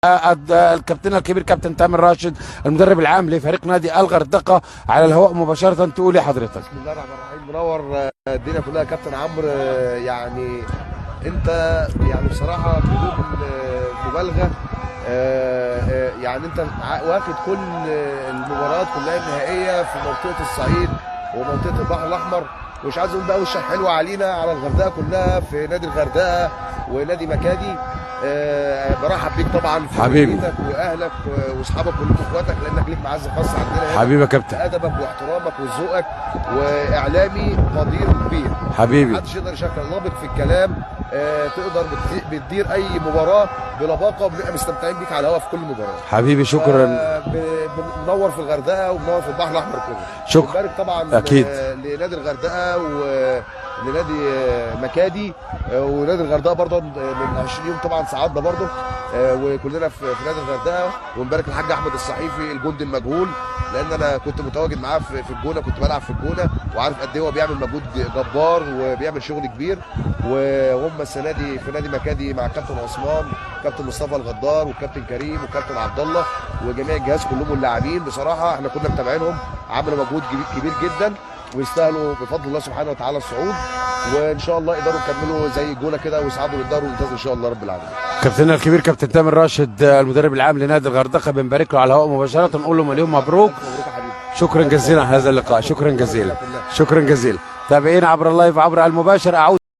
الكابتن الكبير كابتن تامر راشد المدرب العام لفريق نادي الغردقه على الهواء مباشره. تقول ايه حضرتك؟ بسم الله الرحمن الرحيم. منور الدنيا كلها كابتن عمرو. يعني انت يعني بصراحه بدون مبالغه يعني انت واخد كل المباريات كلها النهائيه في منطقه الصعيد ومنطقه البحر الاحمر، ومش عايز اقول بقى وشك حلوه علينا على الغردقه كلها في نادي الغردقه ونادي مكادي. برحب بيك طبعا في حبيبي بيتك واهلك واصحابك كلكم اخواتك، لانك ليك معزه خاصه عندنا هنا. حبيبي يا كابتن، ادبك واحترامك وذوقك، واعلامي قدير كبير حبيبي، محدش يقدر يشكل نابض في الكلام. تقدر بتدير اي مباراه بلباقه، وبنبقى مستمتعين بيك على الهواء في كل مباراه. حبيبي شكرا. بننور في الغردقه وبننور في البحر الاحمر كله. شكرا. بنبارك طبعا اكيد لنادي الغردقه ولنادي مكادي ونادي الغردقه برضه من 20 يوم طبعا سعادنا برضه، وكلنا في نادي الغردقه. ونبارك للحاج احمد الصحيفي الجندي المجهول، لان انا كنت متواجد معاه في الجونه، كنت بلعب في الجونه وعارف قد ايه هو بيعمل مجهود جبار وبيعمل شغل كبير. وهم السنه دي في نادي مكادي مع كابتن عثمان، كابتن مصطفى الغدار وكابتن كريم وكابتن عبد الله وجميع الجهاز كلهم واللاعبين. بصراحه احنا كنا متابعينهم، عملوا مجهود كبير جدا ويستاهلوا بفضل الله سبحانه وتعالى الصعود، وان شاء الله يقدروا يكملوا زي الجونه كده ويصعدوا للدوري الممتاز ان شاء الله رب العالمين. كابتننا الكبير كابتن تامر راشد المدرب العام لنادي الغردقه بنبارك له على الهواء مباشره، نقول له مليون مبروك. مبروك يا حبيبي. شكرا جزيلا على هذا اللقاء، شكرا جزيلا، شكرا جزيلا. تابعينا عبر اللايف عبر المباشر.